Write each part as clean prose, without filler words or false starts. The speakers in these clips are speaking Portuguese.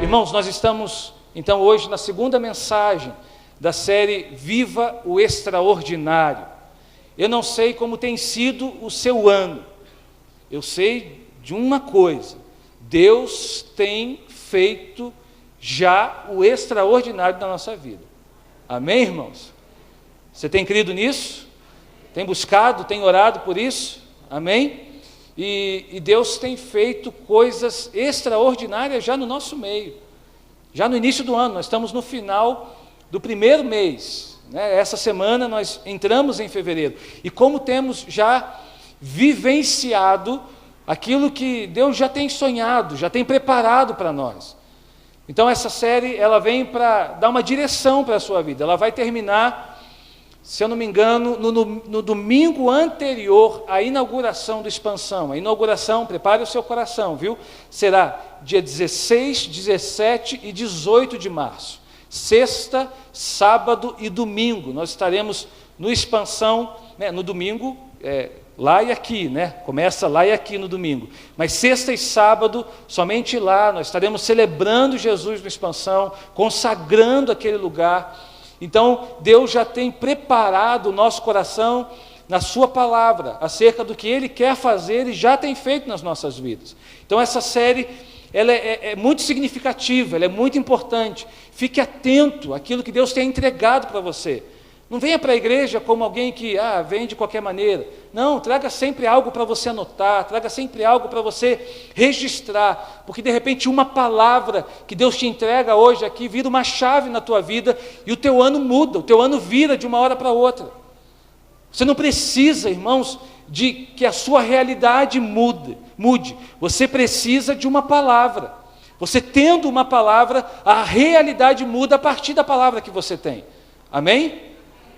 Irmãos, nós estamos então hoje na segunda mensagem da série Viva o Extraordinário. Eu não sei como tem sido o seu ano, eu sei de uma coisa: Deus tem feito já o extraordinário da nossa vida. Amém, irmãos? Você tem crido nisso? Tem buscado, tem orado por isso? Amém? E Deus tem feito coisas extraordinárias já no nosso meio. Já no início do ano, nós estamos no final do primeiro mês, né? Essa semana nós entramos em fevereiro. E como temos já vivenciado aquilo que Deus já tem sonhado, já tem preparado para nós. Então essa série, ela vem para dar uma direção para a sua vida. Ela vai terminar, se eu não me engano, no domingo anterior à inauguração do Expansão. A inauguração, prepare o seu coração, viu? Será dia 16, 17 e 18 de março. Sexta, sábado e domingo. Nós estaremos no Expansão, né, no domingo, lá e aqui, né? Começa lá e aqui no domingo. Mas sexta e sábado, somente lá, nós estaremos celebrando Jesus no Expansão, consagrando aquele lugar. Então, Deus já tem preparado o nosso coração na sua palavra, acerca do que Ele quer fazer e já tem feito nas nossas vidas. Então, essa série, ela é muito significativa, ela é muito importante. Fique atento àquilo que Deus tem entregado para você. Não venha para a igreja como alguém que vem de qualquer maneira. Não, traga sempre algo para você anotar, traga sempre algo para você registrar, porque de repente uma palavra que Deus te entrega hoje aqui vira uma chave na tua vida e o teu ano muda, o teu ano vira de uma hora para outra. Você não precisa, irmãos, de que a sua realidade mude. Você precisa de uma palavra. Você tendo uma palavra, a realidade muda a partir da palavra que você tem. Amém?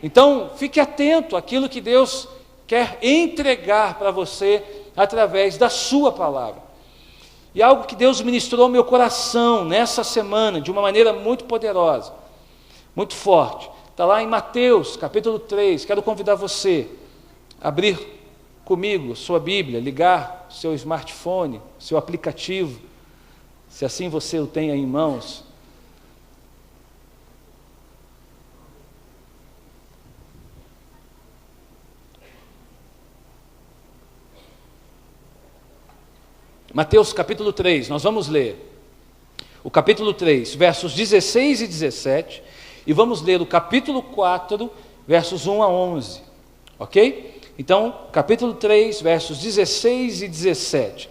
Então, fique atento àquilo que Deus quer entregar para você através da sua palavra. E algo que Deus ministrou ao meu coração nessa semana, de uma maneira muito poderosa, muito forte. Está lá em Mateus, capítulo 3. Quero convidar você a abrir comigo sua Bíblia, ligar seu smartphone, seu aplicativo, se assim você o tem aí em mãos. Mateus capítulo 3, nós vamos ler o capítulo 3, versos 16 e 17, e vamos ler o capítulo 4, versos 1 a 11, ok? Então, capítulo 3, versos 16 e 17.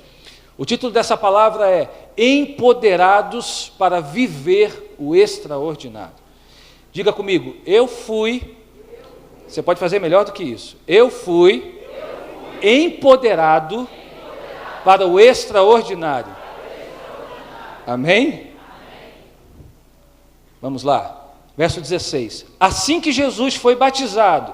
O título dessa palavra é Empoderados para viver o extraordinário. Diga comigo, eu fui, você pode fazer melhor do que isso, eu fui empoderado para o extraordinário. Amém? Vamos lá. Verso 16. Assim que Jesus foi batizado,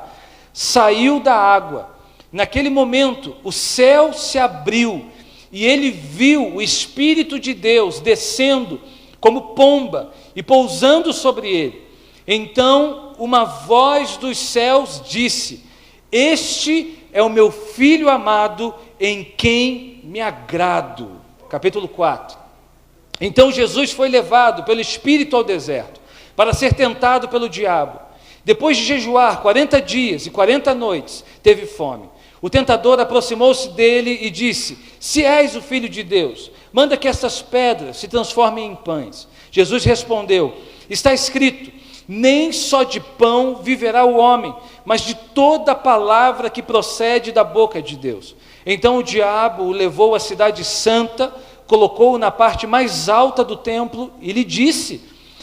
saiu da água. Naquele momento, o céu se abriu e ele viu o Espírito de Deus descendo como pomba e pousando sobre ele. Então, uma voz dos céus disse: Este é o meu Filho amado, em quem me agrado. Capítulo 4. Então Jesus foi levado pelo Espírito ao deserto, para ser tentado pelo diabo. Depois de jejuar 40 dias e 40 noites, teve fome. O tentador aproximou-se dele e disse: Se és o Filho de Deus, manda que estas pedras se transformem em pães. Jesus respondeu: Está escrito, nem só de pão viverá o homem, mas de toda palavra que procede da boca de Deus. Então o diabo o levou à cidade santa, colocou-o na parte mais alta do templo e lhe disse: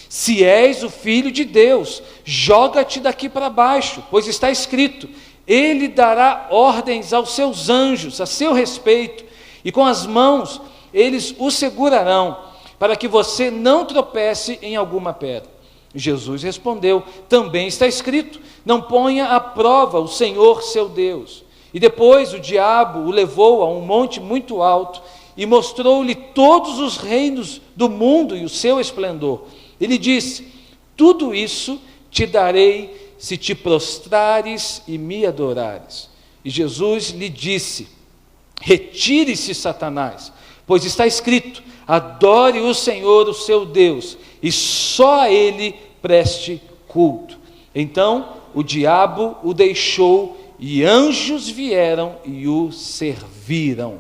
Se és o Filho de Deus, joga-te daqui para baixo, pois está escrito, Ele dará ordens aos seus anjos a seu respeito, e com as mãos eles o segurarão, para que você não tropece em alguma pedra. Jesus respondeu: Também está escrito, não ponha à prova o Senhor seu Deus. E depois o diabo o levou a um monte muito alto e mostrou-lhe todos os reinos do mundo e o seu esplendor. Ele disse: Tudo isso te darei se te prostrares e me adorares. E Jesus lhe disse: Retire-se, Satanás, pois está escrito: adore o Senhor, o seu Deus, e só a Ele preste culto. Então o diabo o deixou, e anjos vieram e o serviram.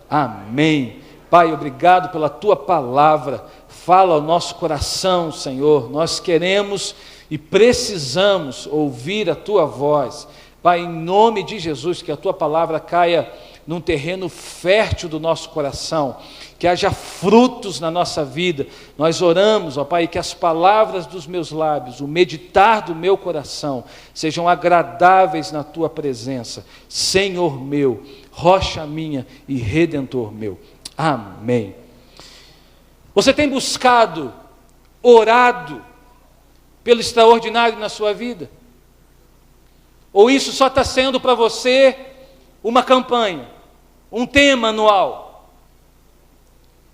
Amém. Pai, obrigado pela tua palavra. Fala ao nosso coração, Senhor. Nós queremos e precisamos ouvir a tua voz. Pai, em nome de Jesus, que a tua palavra caia num terreno fértil do nosso coração, que haja frutos na nossa vida. Nós oramos, ó Pai, que as palavras dos meus lábios, o meditar do meu coração, sejam agradáveis na tua presença, Senhor meu, rocha minha e redentor meu. Amém. Você tem buscado, orado pelo extraordinário na sua vida? Ou isso só está sendo para você uma campanha, um tema anual?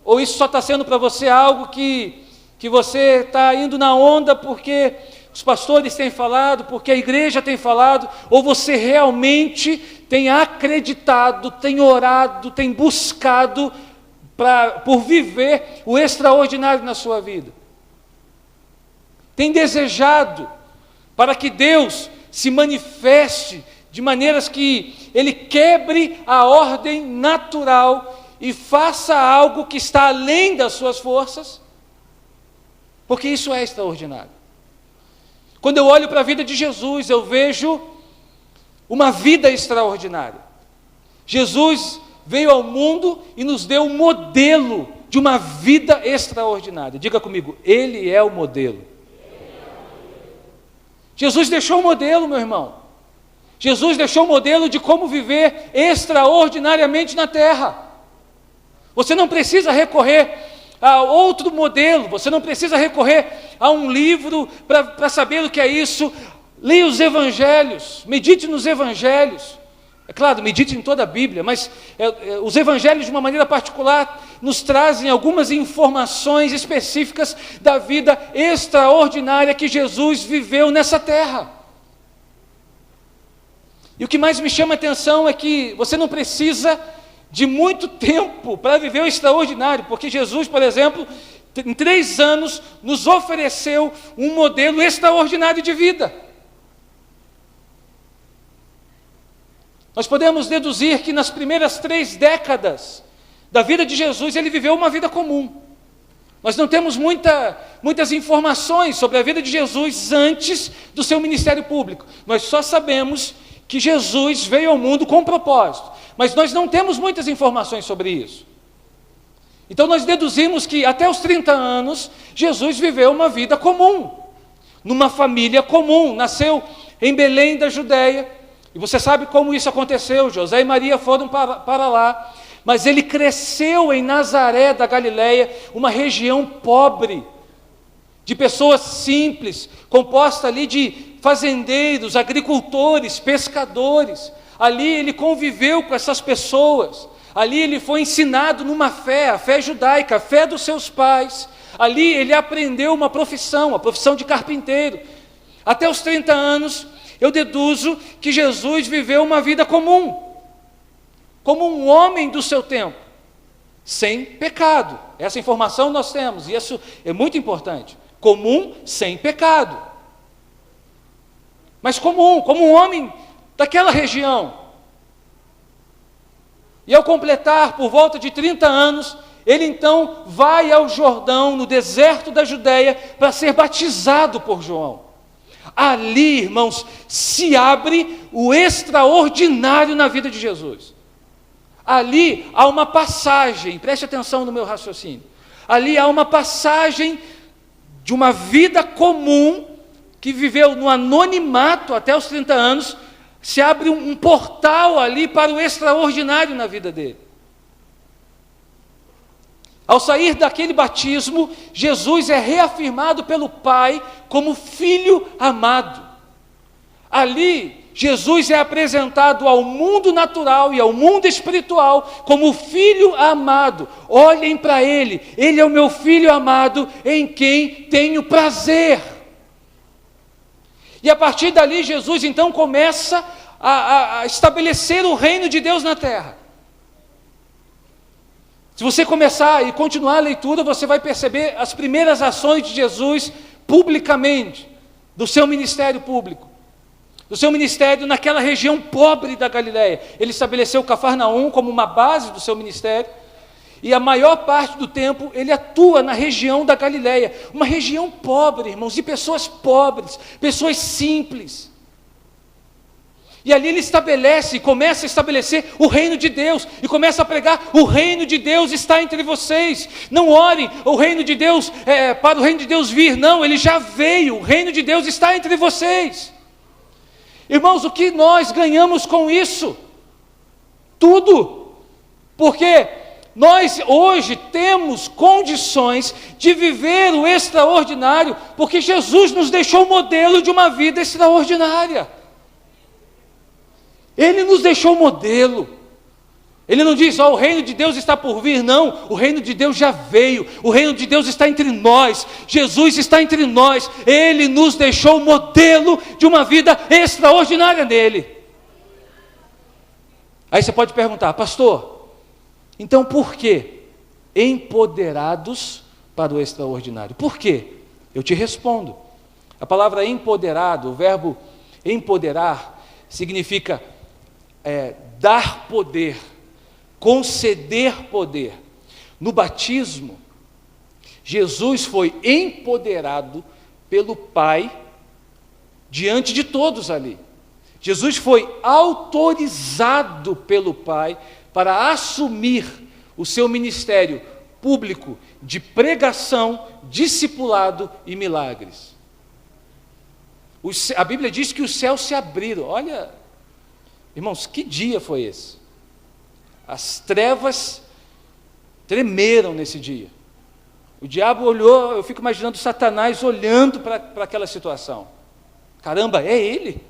Ou isso só está sendo para você algo que você está indo na onda porque os pastores têm falado, porque a igreja tem falado, ou você realmente tem acreditado, tem orado, tem buscado por viver o extraordinário na sua vida? Tem desejado para que Deus se manifeste de maneiras que Ele quebre a ordem natural e faça algo que está além das suas forças? Porque isso é extraordinário. Quando eu olho para a vida de Jesus, eu vejo uma vida extraordinária. Jesus veio ao mundo e nos deu um modelo de uma vida extraordinária. Diga comigo, Ele é o modelo. Jesus deixou um modelo, meu irmão. Jesus deixou um modelo de como viver extraordinariamente na terra. Você não precisa recorrer a outro modelo, você não precisa recorrer a um livro para saber o que é isso. Leia os evangelhos, medite nos evangelhos. É claro, medite em toda a Bíblia, mas os evangelhos, de uma maneira particular, nos trazem algumas informações específicas da vida extraordinária que Jesus viveu nessa terra. E o que mais me chama a atenção é que você não precisa de muito tempo para viver o extraordinário, porque Jesus, por exemplo, em 3 anos, nos ofereceu um modelo extraordinário de vida. Nós podemos deduzir que nas primeiras 3 décadas da vida de Jesus, ele viveu uma vida comum. Nós não temos muitas informações sobre a vida de Jesus antes do seu ministério público. Nós só sabemos que Jesus veio ao mundo com um propósito, mas nós não temos muitas informações sobre isso. Então nós deduzimos que até os 30 anos, Jesus viveu uma vida comum, numa família comum, nasceu em Belém da Judéia. E você sabe como isso aconteceu. José e Maria foram para lá, mas ele cresceu em Nazaré da Galileia, uma região pobre, de pessoas simples, composta ali de fazendeiros, agricultores, pescadores. Ali ele conviveu com essas pessoas, ali ele foi ensinado numa fé, a fé judaica, a fé dos seus pais. Ali ele aprendeu uma profissão, a profissão de carpinteiro. Até os 30 anos, eu deduzo que Jesus viveu uma vida comum, como um homem do seu tempo, sem pecado. Essa informação nós temos, e isso é muito importante. Comum, sem pecado. Mas comum, como um homem daquela região. E ao completar por volta de 30 anos, ele então vai ao Jordão, no deserto da Judéia, para ser batizado por João. Ali, irmãos, se abre o extraordinário na vida de Jesus. Ali há uma passagem, preste atenção no meu raciocínio. Ali há uma passagem de uma vida comum, que viveu no anonimato até os 30 anos, se abre um portal ali para o extraordinário na vida dele. Ao sair daquele batismo, Jesus é reafirmado pelo Pai como filho amado. Ali, Jesus é apresentado ao mundo natural e ao mundo espiritual como filho amado. Olhem para ele é o meu filho amado em quem tenho prazer. E a partir dali, Jesus então começa a estabelecer o reino de Deus na terra. Se você começar e continuar a leitura, você vai perceber as primeiras ações de Jesus publicamente, do seu ministério público, do seu ministério naquela região pobre da Galileia. Ele estabeleceu Cafarnaum como uma base do seu ministério, e a maior parte do tempo ele atua na região da Galileia, uma região pobre, irmãos, de pessoas pobres, pessoas simples. E ali ele estabelece, começa a estabelecer o reino de Deus, e começa a pregar: o reino de Deus está entre vocês. Não orem o reino de Deus, para o reino de Deus vir, não, ele já veio, o reino de Deus está entre vocês. Irmãos, o que nós ganhamos com isso? Tudo, porque nós hoje temos condições de viver o extraordinário, porque Jesus nos deixou o modelo de uma vida extraordinária. Ele nos deixou o modelo. Ele não diz: o reino de Deus está por vir, não. O reino de Deus já veio, o reino de Deus está entre nós, Jesus está entre nós. Ele nos deixou o modelo de uma vida extraordinária nele. Aí você pode perguntar: pastor, então por que empoderados para o extraordinário? Por quê? Eu te respondo. A palavra empoderado, o verbo empoderar, significa dar poder, conceder poder. No batismo, Jesus foi empoderado pelo Pai diante de todos ali. Jesus foi autorizado pelo Pai para assumir o seu ministério público de pregação, discipulado e milagres. A Bíblia diz que os céus se abriram. Olha, irmãos, que dia foi esse? As trevas tremeram nesse dia. O diabo olhou, eu fico imaginando Satanás olhando para aquela situação. Caramba, é ele?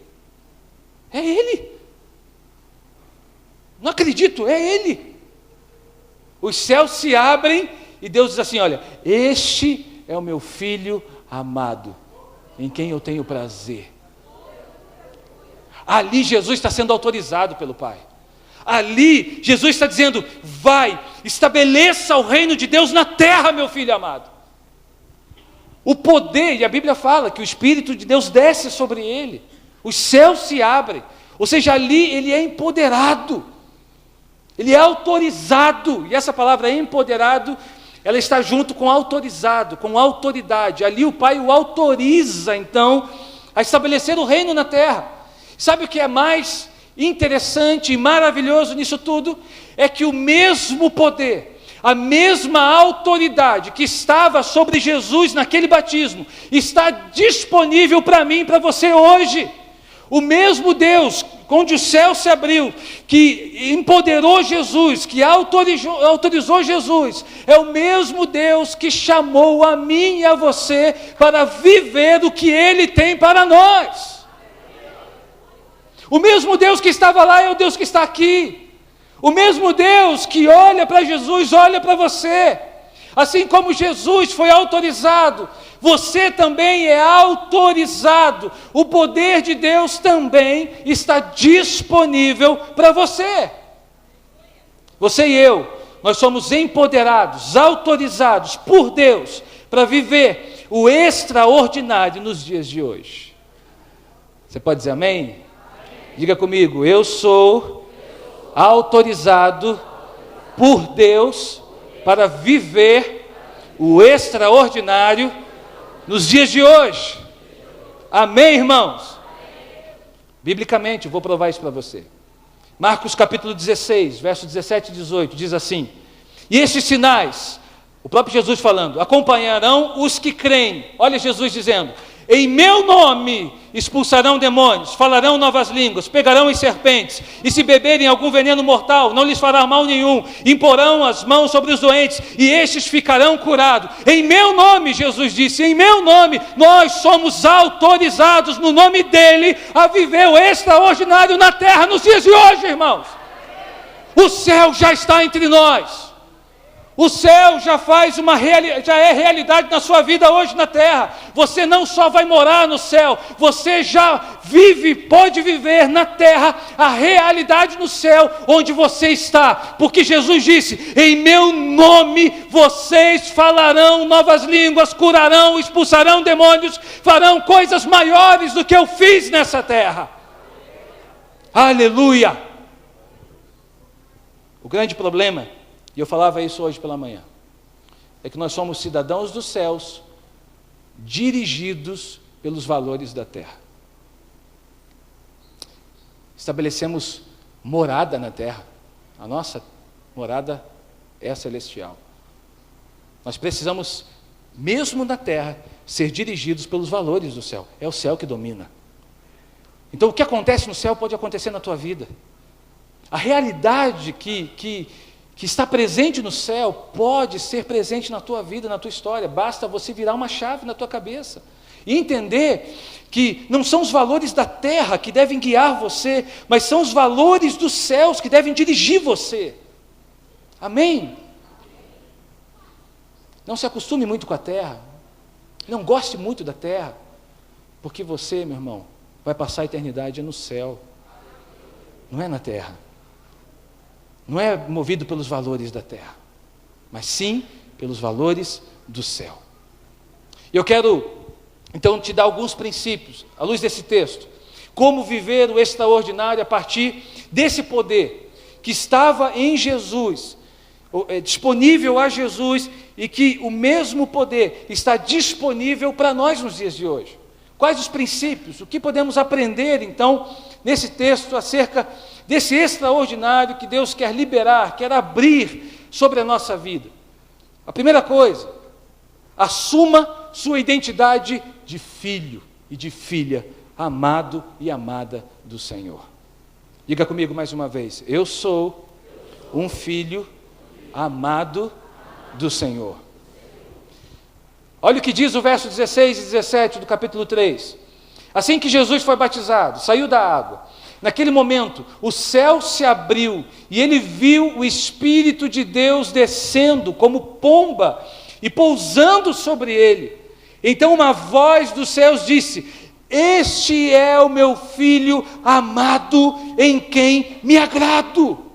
É ele? Não acredito, é ele. Os céus se abrem e Deus diz assim: olha, este é o meu filho amado, em quem eu tenho prazer. Ali Jesus está sendo autorizado pelo Pai. Ali Jesus está dizendo: vai, estabeleça o reino de Deus na terra, meu filho amado. O poder, e a Bíblia fala que o Espírito de Deus desce sobre ele, os céus se abrem, ou seja, ali ele é empoderado, ele é autorizado, e essa palavra empoderado, ela está junto com autorizado, com autoridade. Ali o Pai o autoriza, então, a estabelecer o reino na terra. Sabe o que é mais interessante e maravilhoso nisso tudo? É que o mesmo poder, a mesma autoridade que estava sobre Jesus naquele batismo, está disponível para mim e para você hoje. O mesmo Deus, onde o céu se abriu, que empoderou Jesus, que autorizou Jesus, é o mesmo Deus que chamou a mim e a você para viver o que Ele tem para nós. O mesmo Deus que estava lá é o Deus que está aqui. O mesmo Deus que olha para Jesus, olha para você. Assim como Jesus foi autorizado, você também é autorizado. O poder de Deus também está disponível para você. Você e eu, nós somos empoderados, autorizados por Deus para viver o extraordinário nos dias de hoje. Você pode dizer amém? Diga comigo: eu sou autorizado por Deus para viver o extraordinário nos dias de hoje. Amém, irmãos? Biblicamente, eu vou provar isso para você. Marcos capítulo 16, versos 17 e 18, diz assim: e estes sinais, o próprio Jesus falando, acompanharão os que creem. Olha Jesus dizendo: em meu nome expulsarão demônios, falarão novas línguas, pegarão em serpentes, e se beberem algum veneno mortal, não lhes fará mal nenhum, imporão as mãos sobre os doentes, e estes ficarão curados. Em meu nome, Jesus disse, em meu nome, nós somos autorizados, no nome dEle, a viver o extraordinário na terra, nos dias de hoje, irmãos. O céu já está entre nós. O céu já já é realidade na sua vida hoje na terra. Você não só vai morar no céu, você já pode viver na terra a realidade no céu onde você está. Porque Jesus disse: em meu nome vocês falarão novas línguas, curarão, expulsarão demônios, farão coisas maiores do que eu fiz nessa terra. Aleluia! O grande problema, e eu falava isso hoje pela manhã, é que nós somos cidadãos dos céus, dirigidos pelos valores da terra. Estabelecemos morada na terra. A nossa morada é celestial. Nós precisamos, mesmo na terra, ser dirigidos pelos valores do céu. É o céu que domina. Então, o que acontece no céu pode acontecer na tua vida. A realidade que está presente no céu pode ser presente na tua vida, na tua história. Basta você virar uma chave na tua cabeça e entender que não são os valores da terra que devem guiar você, mas são os valores dos céus que devem dirigir você. Amém? Não se acostume muito com a terra, não goste muito da terra, porque você, meu irmão, vai passar a eternidade no céu, não é na terra. Não é movido pelos valores da terra, mas sim pelos valores do céu. Eu quero, então, te dar alguns princípios, à luz desse texto, como viver o extraordinário a partir desse poder que estava em Jesus, disponível a Jesus, e que o mesmo poder está disponível para nós nos dias de hoje. Quais os princípios? O que podemos aprender, então, nesse texto acerca desse extraordinário que Deus quer liberar, quer abrir sobre a nossa vida? A primeira coisa, assuma sua identidade de filho e de filha, amado e amada do Senhor. Diga comigo mais uma vez: eu sou um filho amado do Senhor. Olha o que diz o verso 16 e 17 do capítulo 3. Assim que Jesus foi batizado, saiu da água, naquele momento o céu se abriu e ele viu o Espírito de Deus descendo como pomba e pousando sobre ele. Então uma voz dos céus disse: este é o meu filho amado, em quem me agrado.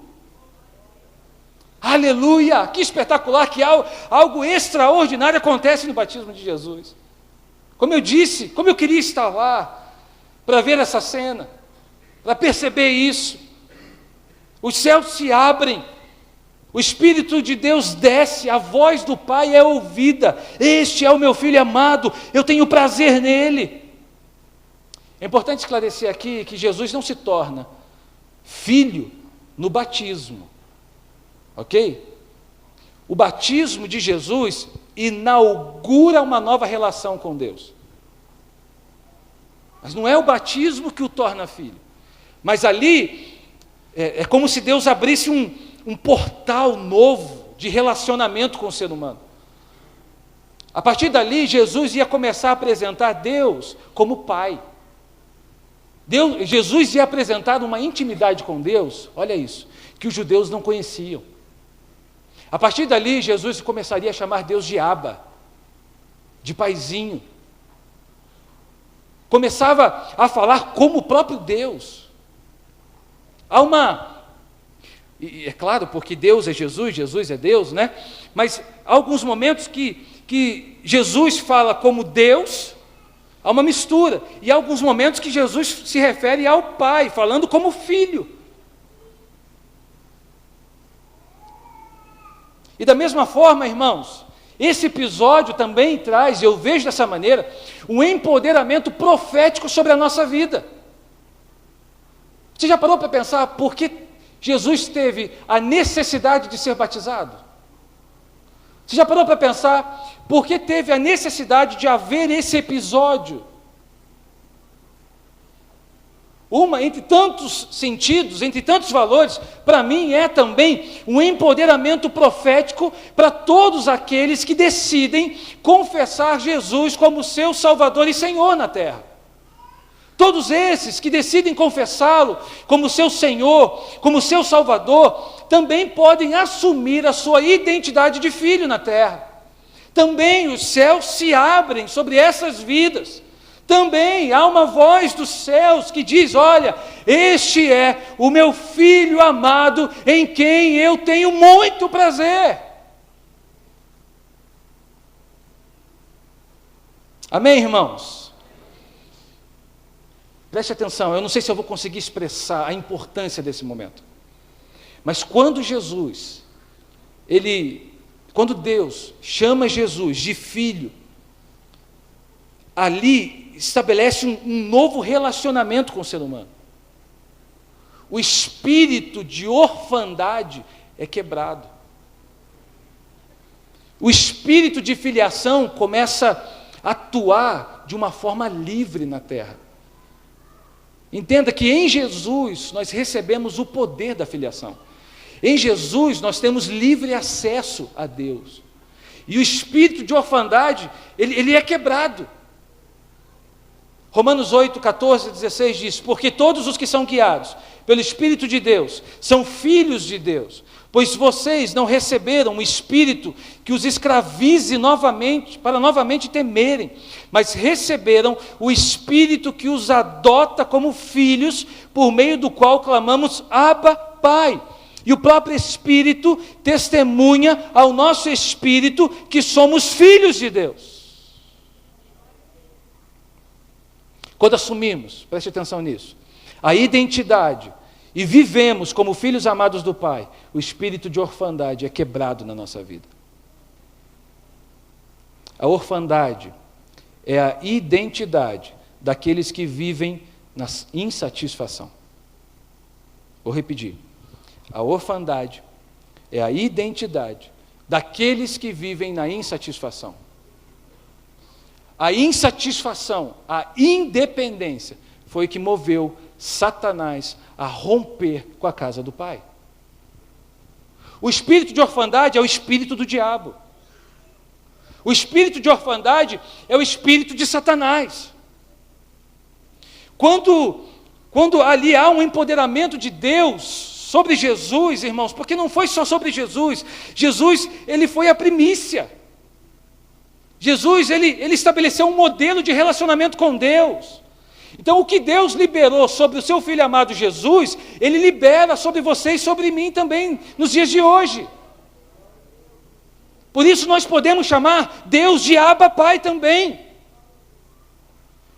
Aleluia! Que espetacular, que algo extraordinário acontece no batismo de Jesus. Como eu disse, como eu queria estar lá para ver essa cena, para perceber isso. Os céus se abrem, o Espírito de Deus desce, a voz do Pai é ouvida: este é o meu filho amado, eu tenho prazer nele. É importante esclarecer aqui que Jesus não se torna filho no batismo. Ok? O batismo de Jesus inaugura uma nova relação com Deus. Mas não é o batismo que o torna filho. Mas ali, é como se Deus abrisse um portal novo de relacionamento com o ser humano. A partir dali, Jesus ia começar a apresentar Deus como Pai. Jesus ia apresentar uma intimidade com Deus, olha isso, que os judeus não conheciam. A partir dali, Jesus começaria a chamar Deus de Abba, de paizinho. Começava a falar como o próprio Deus. E é claro, porque Deus é Jesus, Jesus é Deus, né? Mas há alguns momentos que Jesus fala como Deus, há uma mistura. E há alguns momentos que Jesus se refere ao Pai, falando como Filho. E da mesma forma, irmãos, esse episódio também traz, eu vejo dessa maneira, um empoderamento profético sobre a nossa vida. Você já parou para pensar por que Jesus teve a necessidade de ser batizado? Você já parou para pensar por que teve a necessidade de haver esse episódio? Entre tantos sentidos, entre tantos valores, para mim é também um empoderamento profético para todos aqueles que decidem confessar Jesus como seu Salvador e Senhor na terra. Todos esses que decidem confessá-lo como seu Senhor, como seu Salvador, também podem assumir a sua identidade de filho na terra. Também os céus se abrem sobre essas vidas. Também há uma voz dos céus que diz: olha, este é o meu filho amado, em quem eu tenho muito prazer. Amém, irmãos? Preste atenção, eu não sei se eu vou conseguir expressar a importância desse momento. Mas quando quando Deus chama Jesus de filho, ali estabelece um novo relacionamento com o ser humano. O espírito de orfandade é quebrado. O espírito de filiação começa a atuar de uma forma livre na terra. Entenda que em Jesus nós recebemos o poder da filiação. Em Jesus nós temos livre acesso a Deus. E o espírito de orfandade, ele é quebrado. Romanos 8, 14, 16 diz: porque todos os que são guiados pelo Espírito de Deus são filhos de Deus, pois vocês não receberam um espírito que os escravize novamente, para novamente temerem, mas receberam o Espírito que os adota como filhos, por meio do qual clamamos: Abba, Pai. E o próprio Espírito testemunha ao nosso espírito que somos filhos de Deus. Quando assumimos, preste atenção nisso, a identidade e vivemos como filhos amados do Pai, o espírito de orfandade é quebrado na nossa vida. A orfandade é a identidade daqueles que vivem na insatisfação. Vou repetir. A orfandade é a identidade daqueles que vivem na insatisfação. A insatisfação, a independência, foi o que moveu Satanás a romper com a casa do Pai. O espírito de orfandade é o espírito do diabo. O espírito de orfandade é o espírito de Satanás. Quando ali há um empoderamento de Deus sobre Jesus, irmãos, porque não foi só sobre Jesus. Jesus, ele foi a primícia. Jesus, ele estabeleceu um modelo de relacionamento com Deus. Então, o que Deus liberou sobre o seu Filho amado Jesus, Ele libera sobre você e sobre mim também, nos dias de hoje. Por isso nós podemos chamar Deus de Abba Pai também.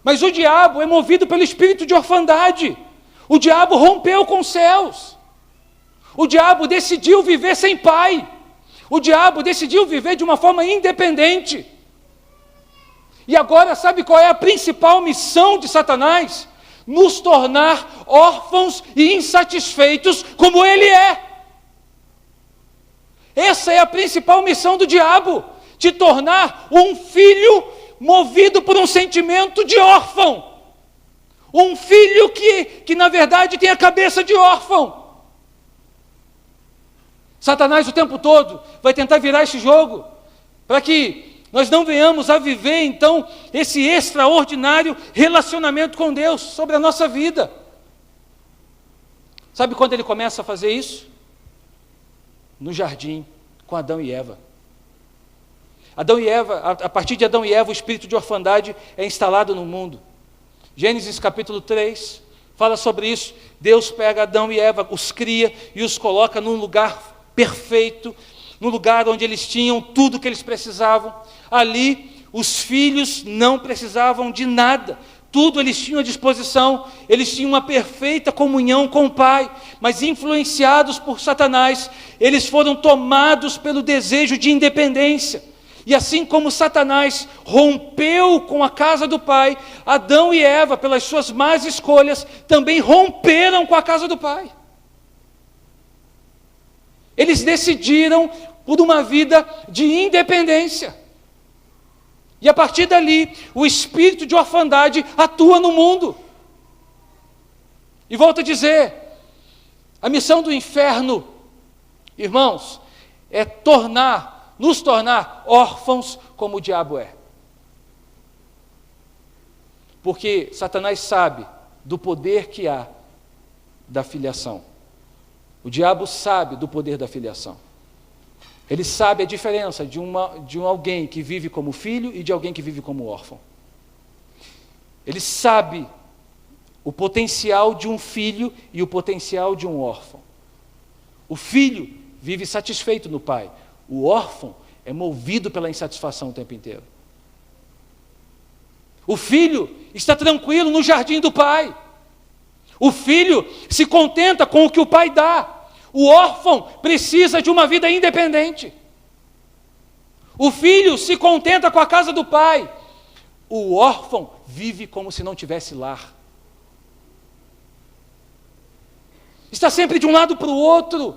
Mas o diabo é movido pelo espírito de orfandade. O diabo rompeu com os céus. O diabo decidiu viver sem pai. O diabo decidiu viver de uma forma independente. E agora, sabe qual é a principal missão de Satanás? Nos tornar órfãos e insatisfeitos como ele é. Essa é a principal missão do diabo, te tornar um filho movido por um sentimento de órfão. Um filho que na verdade tem a cabeça de órfão. Satanás o tempo todo vai tentar virar esse jogo, para que nós não venhamos a viver, então, esse extraordinário relacionamento com Deus sobre a nossa vida. Sabe quando ele começa a fazer isso? No jardim, com Adão e Eva. Adão e Eva, a partir de Adão e Eva, o espírito de orfandade é instalado no mundo. Gênesis capítulo 3 fala sobre isso. Deus pega Adão e Eva, os cria e os coloca num lugar perfeito, no lugar onde eles tinham tudo que eles precisavam. Ali, os filhos não precisavam de nada, tudo eles tinham à disposição, eles tinham uma perfeita comunhão com o Pai, mas influenciados por Satanás, eles foram tomados pelo desejo de independência. E assim como Satanás rompeu com a casa do Pai, Adão e Eva, pelas suas más escolhas, também romperam com a casa do Pai. Eles decidiram por uma vida de independência. E a partir dali, o espírito de orfandade atua no mundo. E volto a dizer, a missão do inferno, irmãos, é nos tornar órfãos como o diabo é. Porque Satanás sabe do poder que há da filiação. O diabo sabe do poder da filiação. Ele sabe a diferença de alguém que vive como filho e de alguém que vive como órfão. Ele sabe o potencial de um filho e o potencial de um órfão. O filho vive satisfeito no pai. O órfão é movido pela insatisfação o tempo inteiro. O filho está tranquilo no jardim do pai. O filho se contenta com o que o pai dá. O órfão precisa de uma vida independente. O filho se contenta com a casa do pai. O órfão vive como se não tivesse lar. Está sempre de um lado para o outro.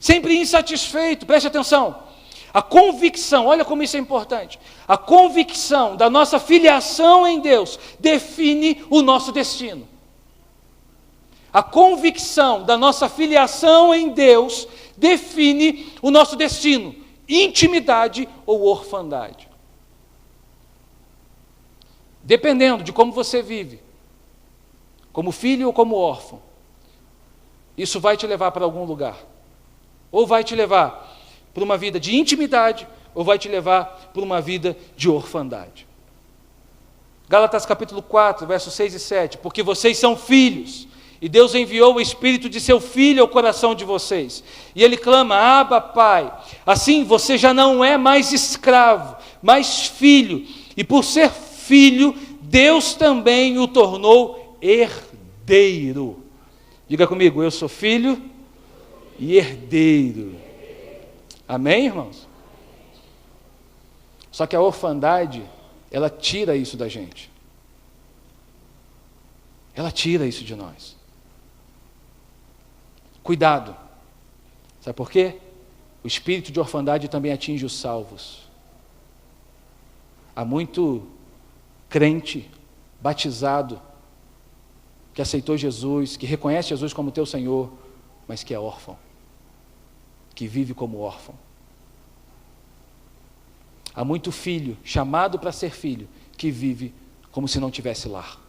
Sempre insatisfeito. Preste atenção. A convicção, olha como isso é importante. A convicção da nossa filiação em Deus define o nosso destino. A convicção da nossa filiação em Deus define o nosso destino, intimidade ou orfandade. Dependendo de como você vive, como filho ou como órfão, isso vai te levar para algum lugar. Ou vai te levar para uma vida de intimidade, ou vai te levar para uma vida de orfandade. Gálatas capítulo 4, versos 6 e 7. Porque vocês são filhos, e Deus enviou o Espírito de seu Filho ao coração de vocês. E Ele clama, Abba, Pai. Assim você já não é mais escravo, mas filho. E por ser filho, Deus também o tornou herdeiro. Diga comigo, eu sou filho e herdeiro. Amém, irmãos? Só que a orfandade, ela tira isso da gente. Ela tira isso de nós. Cuidado. Sabe por quê? O espírito de orfandade também atinge os salvos. Há muito crente, batizado, que aceitou Jesus, que reconhece Jesus como teu Senhor, mas que é órfão, que vive como órfão. Há muito filho, chamado para ser filho, que vive como se não tivesse lar.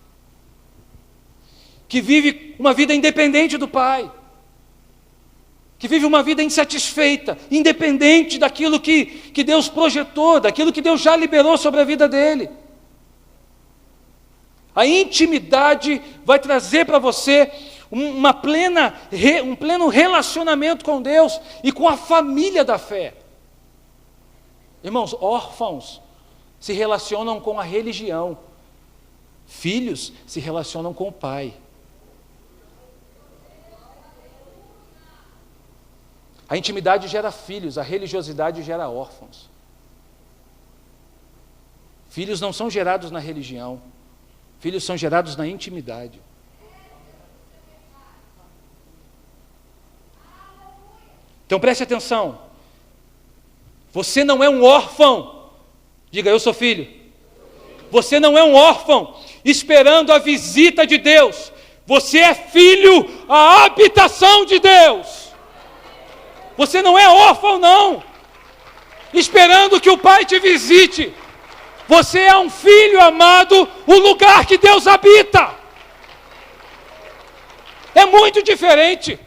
Que vive uma vida independente do pai. Que vive uma vida insatisfeita, independente daquilo que Deus projetou, daquilo que Deus já liberou sobre a vida dele. A intimidade vai trazer para você um pleno relacionamento com Deus e com a família da fé. Irmãos, órfãos se relacionam com a religião. Filhos se relacionam com o pai. A intimidade gera filhos, a religiosidade gera órfãos. Filhos não são gerados na religião, filhos são gerados na intimidade. Então preste atenção, você não é um órfão, diga eu sou filho. Você não é um órfão esperando a visita de Deus, você é filho, a habitação de Deus. Você não é órfão, não, esperando que o pai te visite. Você é um filho amado, o lugar que Deus habita. É muito diferente.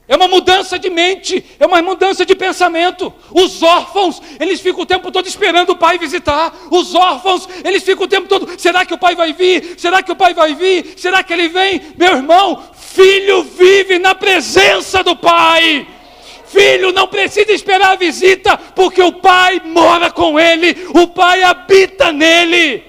É uma mudança de mente, é uma mudança de pensamento. Os órfãos, eles ficam o tempo todo esperando o pai visitar. Os órfãos, eles ficam o tempo todo, será que o pai vai vir? Será que o pai vai vir? Será que ele vem? Meu irmão, filho vive na presença do pai. Filho não precisa esperar a visita, porque o pai mora com ele, o pai habita nele.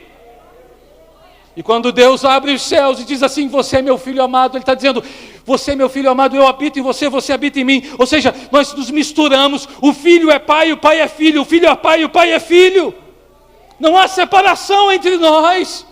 E quando Deus abre os céus e diz assim, você é meu filho amado, Ele está dizendo, você é meu filho amado, eu habito em você, você habita em mim. Ou seja, nós nos misturamos, o filho é pai, o pai é filho, o filho é pai, o pai é filho. Não há separação entre nós.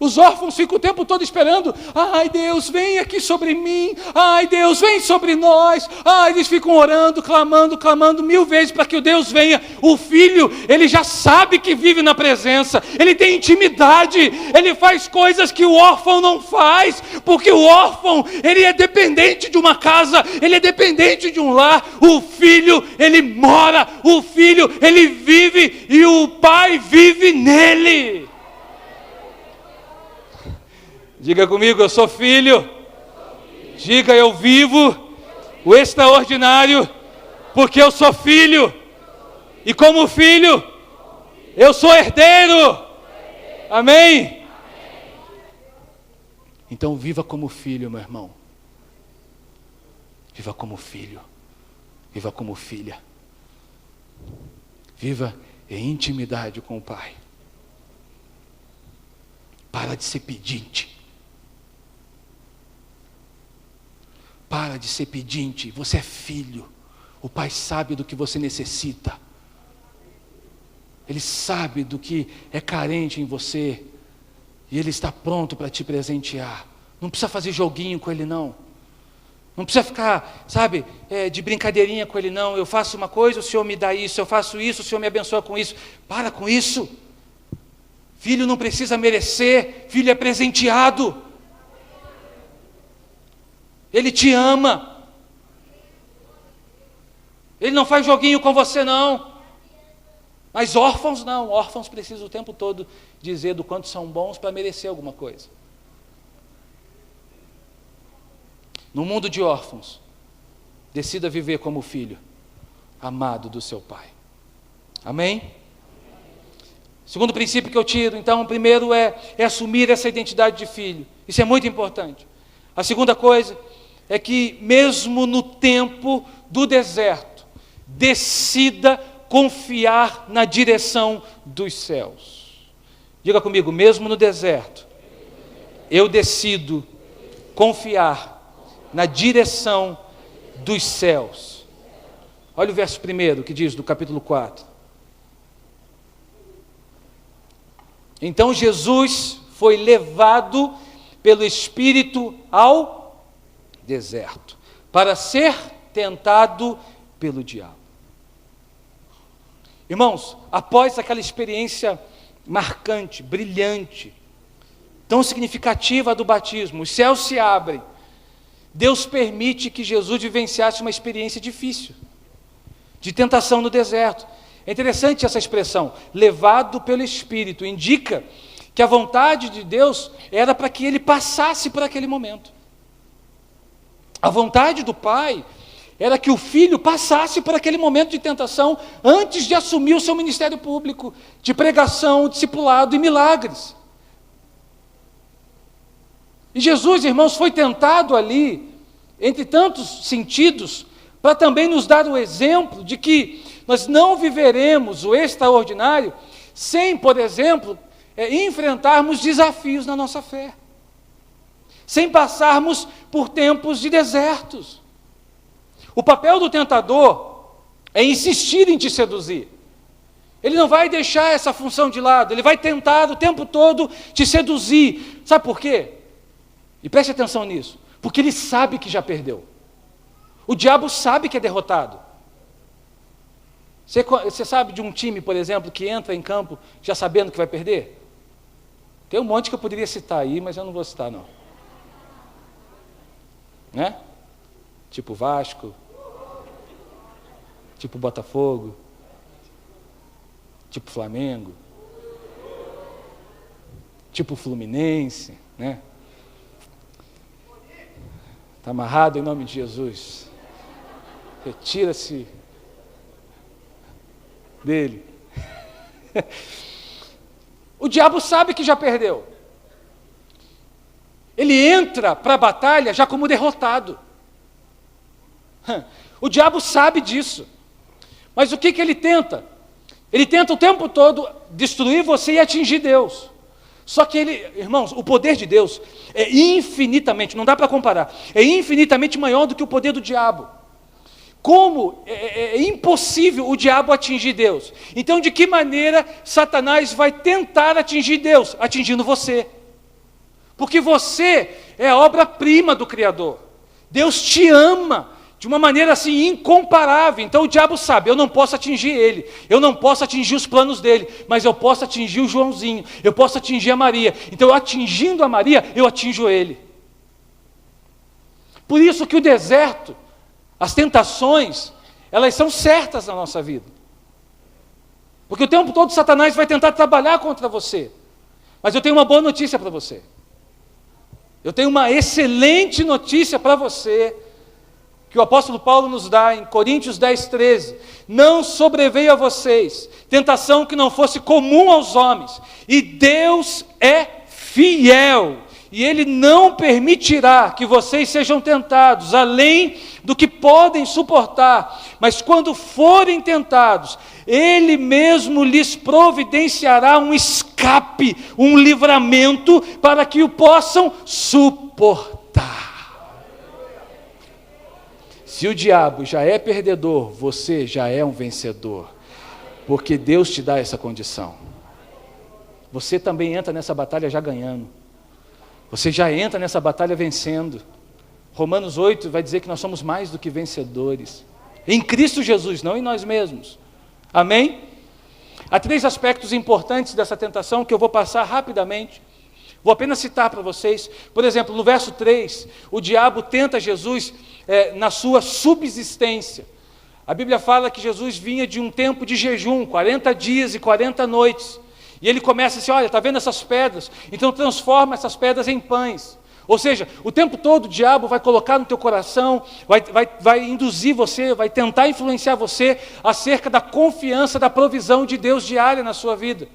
Os órfãos ficam o tempo todo esperando. Ai, Deus, vem aqui sobre mim. Ai, Deus, vem sobre nós. Ai, eles ficam orando, clamando 1000 vezes para que o Deus venha. O filho, ele já sabe que vive na presença. Ele tem intimidade. Ele faz coisas que o órfão não faz. Porque o órfão, ele é dependente de uma casa. Ele é dependente de um lar. O filho, ele mora. O filho, ele vive. E o pai vive nele. Diga comigo, eu sou filho. Diga, eu vivo o extraordinário, porque eu sou filho. E como filho, eu sou herdeiro. Amém? Então viva como filho, meu irmão. Viva como filho. Viva como filha. Viva em intimidade com o Pai. Para de ser pedinte. Para de ser pedinte, você é filho. O Pai sabe do que você necessita. Ele sabe do que é carente em você. E Ele está pronto para te presentear. Não precisa fazer joguinho com Ele, não. Não precisa ficar, sabe, de brincadeirinha com Ele, não. Eu faço uma coisa, o Senhor me dá isso. Eu faço isso, o Senhor me abençoa com isso. Para com isso. Filho não precisa merecer. Filho é presenteado. Ele te ama. Ele não faz joguinho com você, não. Mas órfãos não. Órfãos precisam o tempo todo dizer do quanto são bons para merecer alguma coisa. No mundo de órfãos, decida viver como filho, amado do seu Pai. Amém? Segundo princípio que eu tiro, então, o primeiro é assumir essa identidade de filho. Isso é muito importante. A segunda coisa é que mesmo no tempo do deserto, decida confiar na direção dos céus. Diga comigo, mesmo no deserto, eu decido confiar na direção dos céus. Olha o verso 1 que diz do capítulo 4. Então Jesus foi levado pelo Espírito ao deserto, para ser tentado pelo diabo. Irmãos, após aquela experiência marcante, brilhante, tão significativa do batismo, os céus se abrem, Deus permite que Jesus vivenciasse uma experiência difícil, de tentação no deserto. É interessante essa expressão, levado pelo Espírito, indica que a vontade de Deus era para que ele passasse por aquele momento. A vontade do Pai era que o Filho passasse por aquele momento de tentação antes de assumir o seu ministério público, de pregação, discipulado e milagres. E Jesus, irmãos, foi tentado ali, entre tantos sentidos, para também nos dar o exemplo de que nós não viveremos o extraordinário sem, por exemplo, enfrentarmos desafios na nossa fé. Sem passarmos por tempos de desertos. O papel do tentador é insistir em te seduzir. Ele não vai deixar essa função de lado, ele vai tentar o tempo todo te seduzir. Sabe por quê? E preste atenção nisso. Porque ele sabe que já perdeu. O diabo sabe que é derrotado. Você sabe de um time, por exemplo, que entra em campo já sabendo que vai perder? Tem um monte que eu poderia citar aí, mas eu não vou citar, não. Né? Tipo Vasco, tipo Botafogo, tipo Flamengo, tipo Fluminense, né? Está amarrado em nome de Jesus. Retira-se dele. O diabo sabe que já perdeu. Ele entra para a batalha já como derrotado. O diabo sabe disso. Mas o que ele tenta? Ele tenta o tempo todo destruir você e atingir Deus. Só que ele, irmãos, o poder de Deus é infinitamente, não dá para comparar, é infinitamente maior do que o poder do diabo. Como é impossível o diabo atingir Deus? Então, de que maneira Satanás vai tentar atingir Deus? Atingindo você. Porque você é a obra-prima do Criador. Deus te ama de uma maneira assim incomparável. Então o diabo sabe, eu não posso atingir ele, eu não posso atingir os planos dele, mas eu posso atingir o Joãozinho, eu posso atingir a Maria. Então eu atingindo a Maria, eu atinjo ele. Por isso que o deserto, as tentações, elas são certas na nossa vida. Porque o tempo todo Satanás vai tentar trabalhar contra você. Mas eu tenho uma boa notícia para você. Eu tenho uma excelente notícia para você, que o apóstolo Paulo nos dá em Coríntios 10, 13. Não sobreveio a vocês tentação que não fosse comum aos homens, e Deus é fiel, e Ele não permitirá que vocês sejam tentados além do que podem suportar, mas quando forem tentados, Ele mesmo lhes providenciará um escape, um livramento, para que o possam suportar. Se o diabo já é perdedor, você já é um vencedor, porque Deus te dá essa condição. Você também entra nessa batalha já ganhando, você já entra nessa batalha vencendo. Romanos 8 vai dizer que nós somos mais do que vencedores, em Cristo Jesus, não em nós mesmos. Amém? Há 3 aspectos importantes dessa tentação que eu vou passar rapidamente. Vou apenas citar para vocês. Por exemplo, no verso 3, o diabo tenta Jesus na sua subsistência. A Bíblia fala que Jesus vinha de um tempo de jejum, 40 dias e 40 noites. E ele começa assim, olha, está vendo essas pedras? Então transforma essas pedras em pães. Ou seja, o tempo todo o diabo vai colocar no teu coração, vai induzir você, vai tentar influenciar você acerca da confiança, da provisão de Deus diária na sua vida.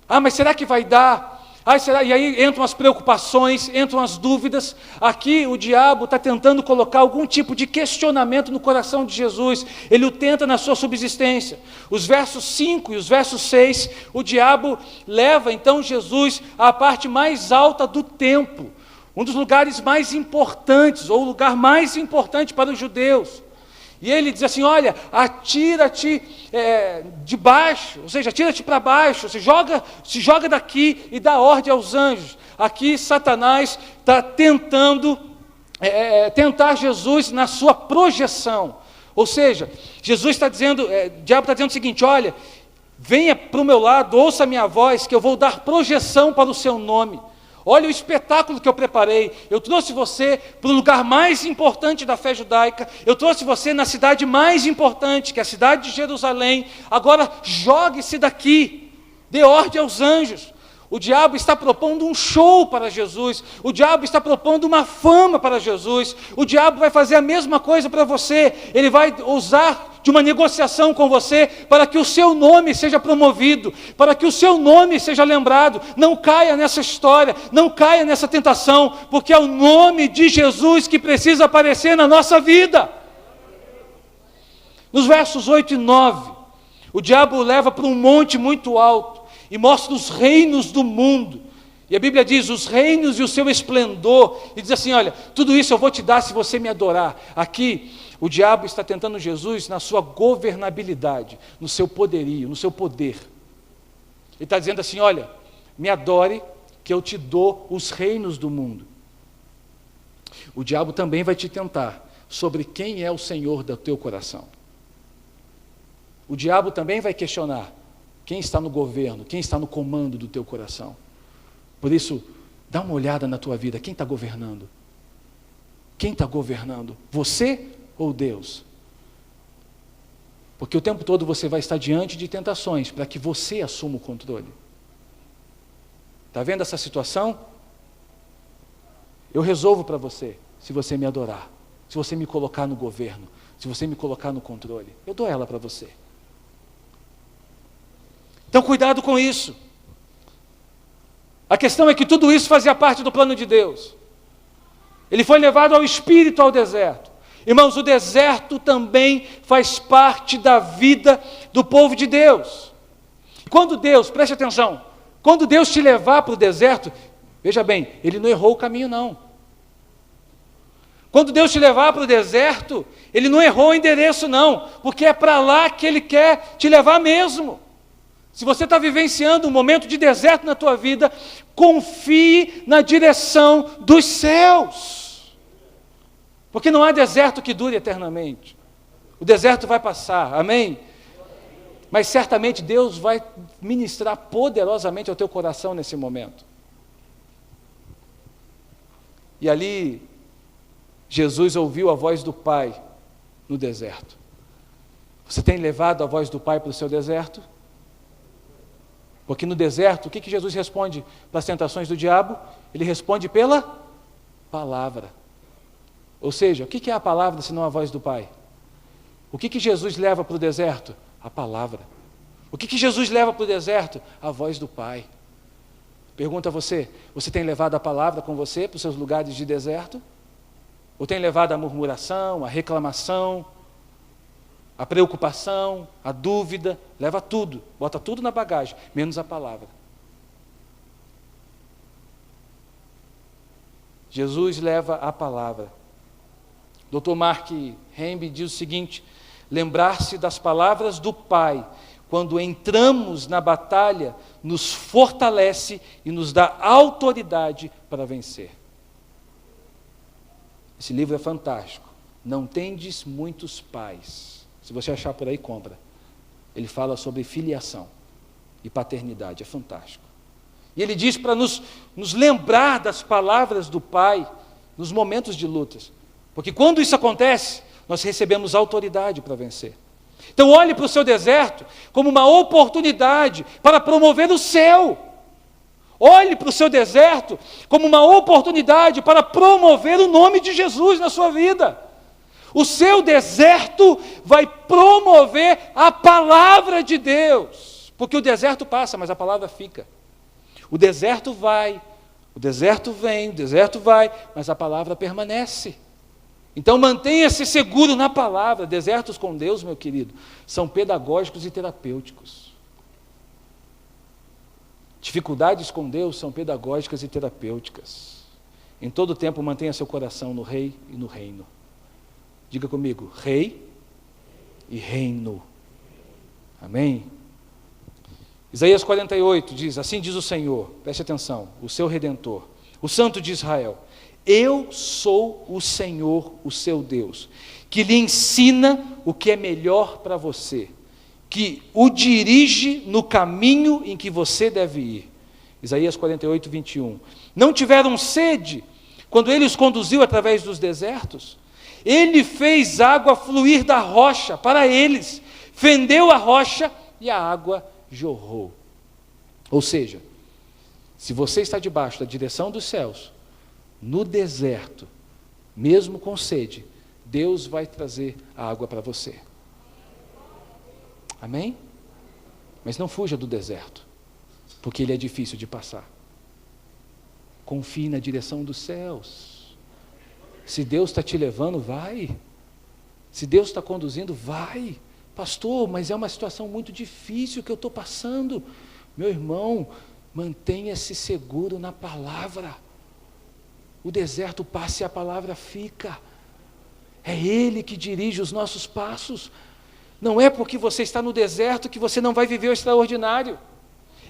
Ah, mas será que vai dar? Ah, será? E aí entram as preocupações, entram as dúvidas. Aqui o diabo está tentando colocar algum tipo de questionamento no coração de Jesus. Ele o tenta na sua subsistência. Os versos 5 e os versos 6, o diabo leva então Jesus à parte mais alta do templo, um dos lugares mais importantes, ou o lugar mais importante para os judeus. E ele diz assim, olha, atira-te de baixo, ou seja, atira-te para baixo, se joga daqui e dá ordem aos anjos. Aqui Satanás está tentando tentar Jesus na sua projeção. Ou seja, Jesus está dizendo, o diabo está dizendo o seguinte, olha, venha para o meu lado, ouça a minha voz, que eu vou dar projeção para o seu nome. Olha o espetáculo que eu preparei. Eu trouxe você para o lugar mais importante da fé judaica. Eu trouxe você na cidade mais importante, que é a cidade de Jerusalém. Agora jogue-se daqui, dê ordem aos anjos. O diabo está propondo um show para Jesus. O diabo está propondo uma fama para Jesus. O diabo vai fazer a mesma coisa para você. Ele vai usar de uma negociação com você, para que o seu nome seja promovido, para que o seu nome seja lembrado. Não caia nessa história, não caia nessa tentação, porque é o nome de Jesus que precisa aparecer na nossa vida. Nos versos 8 e 9, o diabo o leva para um monte muito alto, e mostra os reinos do mundo, e a Bíblia diz, os reinos e o seu esplendor, e diz assim, olha, tudo isso eu vou te dar se você me adorar. Aqui, o diabo está tentando Jesus na sua governabilidade, no seu poderio, no seu poder. Ele está dizendo assim, olha, me adore, que eu te dou os reinos do mundo. O diabo também vai te tentar sobre quem é o Senhor do teu coração. O diabo também vai questionar quem está no governo, quem está no comando do teu coração. Por isso, dá uma olhada na tua vida, quem está governando? Quem está governando? Você ou Deus? Porque o tempo todo você vai estar diante de tentações para que você assuma o controle. Está vendo essa situação? Eu resolvo para você, se você me adorar, se você me colocar no governo, se você me colocar no controle, eu dou ela para você. Então cuidado com isso. A questão é que tudo isso fazia parte do plano de Deus. Ele foi levado ao Espírito ao deserto. Irmãos, o deserto também faz parte da vida do povo de Deus. Quando Deus, preste atenção, quando Deus te levar para o deserto, veja bem, Ele não errou o caminho não. Quando Deus te levar para o deserto, Ele não errou o endereço não, porque é para lá que Ele quer te levar mesmo. Se você está vivenciando um momento de deserto na tua vida, confie na direção dos céus. Porque não há deserto que dure eternamente. O deserto vai passar, amém? Mas certamente Deus vai ministrar poderosamente ao teu coração nesse momento. E ali, Jesus ouviu a voz do Pai no deserto. Você tem levado a voz do Pai para o seu deserto? Porque no deserto, o que Jesus responde para as tentações do diabo? Ele responde pela palavra. Ou seja, o que é a palavra senão a voz do Pai? O que Jesus leva para o deserto? A palavra. O que Jesus leva para o deserto? A voz do Pai. Pergunta a você, você tem levado a palavra com você para os seus lugares de deserto? Ou tem levado a murmuração, a reclamação, a preocupação, a dúvida? Leva tudo, bota tudo na bagagem, menos a palavra. Jesus leva a palavra. Dr. Mark Hembe diz o seguinte: lembrar-se das palavras do Pai, quando entramos na batalha, nos fortalece e nos dá autoridade para vencer. Esse livro é fantástico. Não tendes muitos pais. Se você achar por aí, compra. Ele fala sobre filiação e paternidade, é fantástico. E ele diz para nos lembrar das palavras do Pai nos momentos de lutas. Porque quando isso acontece, nós recebemos autoridade para vencer. Então olhe para o seu deserto como uma oportunidade para promover o céu. Olhe para o seu deserto como uma oportunidade para promover o nome de Jesus na sua vida. O seu deserto vai promover a palavra de Deus. Porque o deserto passa, mas a palavra fica. O deserto vai, o deserto vem, o deserto vai, mas a palavra permanece. Então mantenha-se seguro na palavra. Desertos com Deus, meu querido, são pedagógicos e terapêuticos. Dificuldades com Deus são pedagógicas e terapêuticas. Em todo tempo mantenha seu coração no Rei e no reino. Diga comigo, Rei e reino. Amém? Isaías 48 diz, assim diz o Senhor, preste atenção, o seu Redentor, o Santo de Israel: eu sou o Senhor, o seu Deus, que lhe ensina o que é melhor para você, que o dirige no caminho em que você deve ir. Isaías 48, 21. Não tiveram sede quando ele os conduziu através dos desertos? Ele fez água fluir da rocha para eles, fendeu a rocha e a água jorrou. Ou seja, se você está debaixo da direção dos céus, no deserto, mesmo com sede, Deus vai trazer a água para você. Amém? Mas não fuja do deserto, porque ele é difícil de passar. Confie na direção dos céus. Se Deus está te levando, vai. Se Deus está conduzindo, vai. Pastor, mas é uma situação muito difícil que eu estou passando. Meu irmão, mantenha-se seguro na palavra. O deserto passa e a palavra fica. É Ele que dirige os nossos passos. Não é porque você está no deserto que você não vai viver o extraordinário.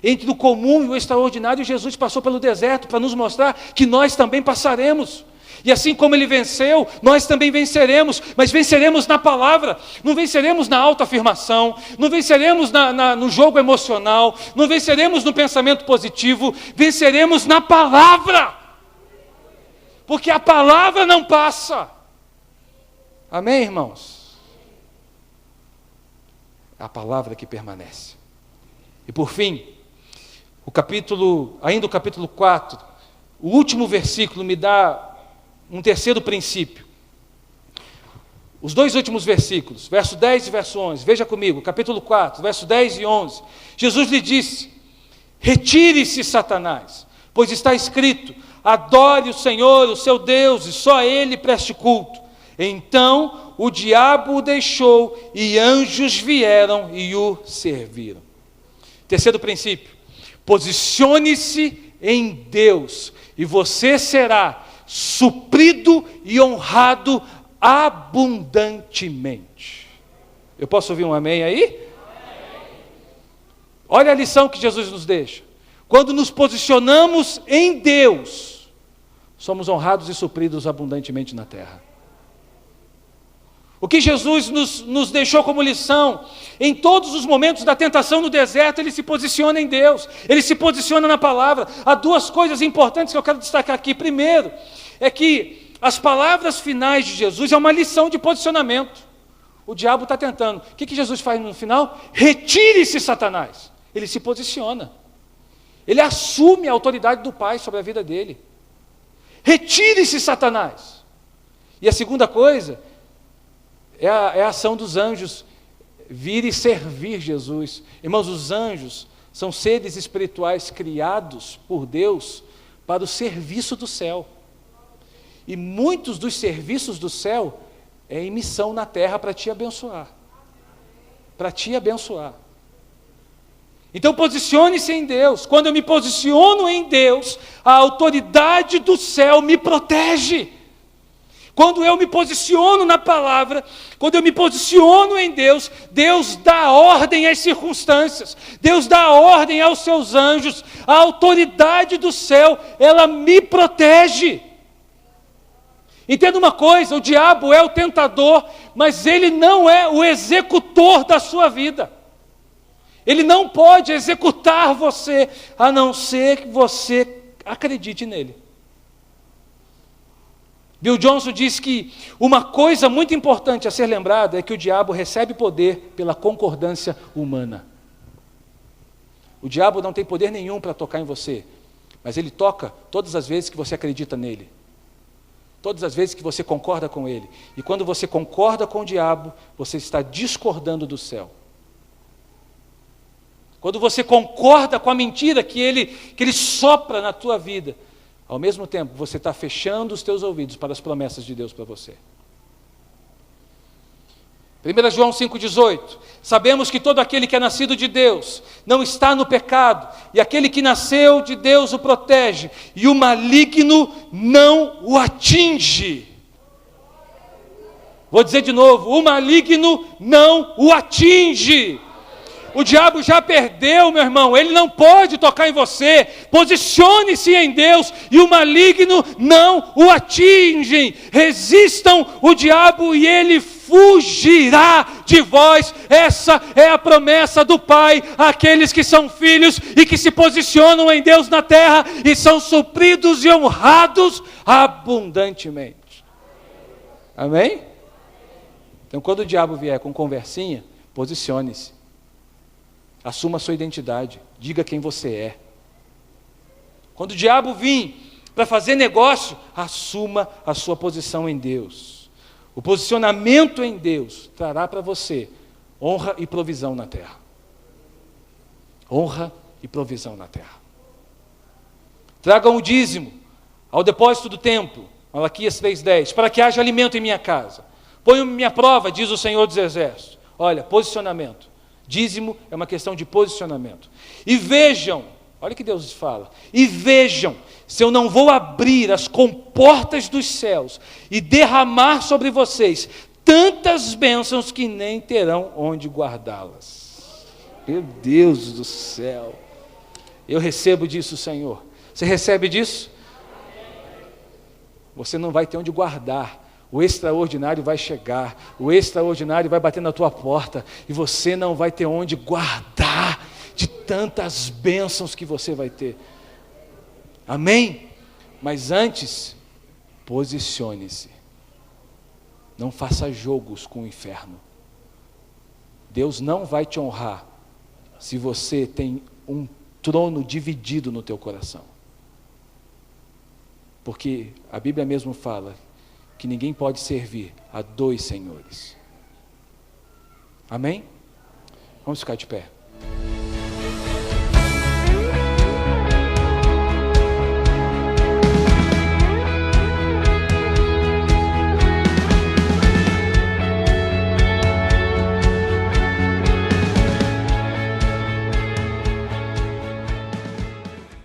Entre o comum e o extraordinário, Jesus passou pelo deserto para nos mostrar que nós também passaremos. E assim como Ele venceu, nós também venceremos, mas venceremos na palavra, não venceremos na autoafirmação, não venceremos no jogo emocional, não venceremos no pensamento positivo, venceremos na palavra, porque a palavra não passa. Amém, irmãos? É a palavra que permanece. E por fim, ainda o capítulo 4, o último versículo me dá um terceiro princípio. Os dois últimos versículos, verso 10 e verso 11, veja comigo, capítulo 4, verso 10 e 11. Jesus lhe disse: retire-se, Satanás, pois está escrito: adore o Senhor, o seu Deus, e só a Ele preste culto. Então o diabo o deixou, e anjos vieram e o serviram. Terceiro princípio: posicione-se em Deus, e você será suprido e honrado abundantemente. Eu posso ouvir um amém aí? Amém. Olha a lição que Jesus nos deixa. Quando nos posicionamos em Deus, somos honrados e supridos abundantemente na terra. O que Jesus nos deixou como lição, em todos os momentos da tentação no deserto, Ele se posiciona em Deus, Ele se posiciona na palavra. Há duas coisas importantes que eu quero destacar aqui. Primeiro, é que as palavras finais de Jesus é uma lição de posicionamento. O diabo está tentando. O que Jesus faz no final? Retire-se, Satanás. Ele se posiciona. Ele assume a autoridade do Pai sobre a vida dele. Retire-se, Satanás. E a segunda coisa é a ação dos anjos vir e servir Jesus. Irmãos, os anjos são seres espirituais criados por Deus para o serviço do céu. E muitos dos serviços do céu é em missão na terra para te abençoar. Para te abençoar. Então posicione-se em Deus. Quando eu me posiciono em Deus, a autoridade do céu me protege. Quando eu me posiciono na palavra, quando eu me posiciono em Deus, Deus dá ordem às circunstâncias, Deus dá ordem aos seus anjos, a autoridade do céu, ela me protege. Entenda uma coisa, o diabo é o tentador, mas ele não é o executor da sua vida. Ele não pode executar você, a não ser que você acredite nele. Bill Johnson diz que uma coisa muito importante a ser lembrada é que o diabo recebe poder pela concordância humana. O diabo não tem poder nenhum para tocar em você, mas ele toca todas as vezes que você acredita nele. Todas as vezes que você concorda com ele. E quando você concorda com o diabo, você está discordando do céu. Quando você concorda com a mentira que ele sopra na tua vida, ao mesmo tempo, você está fechando os teus ouvidos para as promessas de Deus para você. 1 João 5,18. Sabemos que todo aquele que é nascido de Deus não está no pecado, e aquele que nasceu de Deus o protege, e o maligno não o atinge. Vou dizer de novo, o maligno não o atinge. O diabo já perdeu, meu irmão, ele não pode tocar em você. Posicione-se em Deus e o maligno não o atinge. Resistam o diabo e ele fugirá de vós. Essa é a promessa do Pai àqueles que são filhos e que se posicionam em Deus na terra e são supridos e honrados abundantemente. Amém? Então, quando o diabo vier com conversinha, posicione-se. Assuma a sua identidade, diga quem você é. Quando o diabo vir para fazer negócio, assuma a sua posição em Deus. O posicionamento em Deus trará para você honra e provisão na terra. Honra e provisão na terra. Tragam o dízimo ao depósito do templo, Malaquias 3,10, para que haja alimento em minha casa. Ponham-me minha prova, diz o Senhor dos Exércitos. Olha, posicionamento. Dízimo é uma questão de posicionamento. E vejam, olha o que Deus fala, e vejam, se eu não vou abrir as comportas dos céus e derramar sobre vocês tantas bênçãos que nem terão onde guardá-las. Meu Deus do céu, eu recebo disso, Senhor. Você recebe disso? Você não vai ter onde guardar. O extraordinário vai chegar, o extraordinário vai bater na tua porta, e você não vai ter onde guardar de tantas bênçãos que você vai ter. Amém? Mas antes, posicione-se. Não faça jogos com o inferno. Deus não vai te honrar se você tem um trono dividido no teu coração. Porque a Bíblia mesmo fala que ninguém pode servir a dois senhores. Amém? Vamos ficar de pé.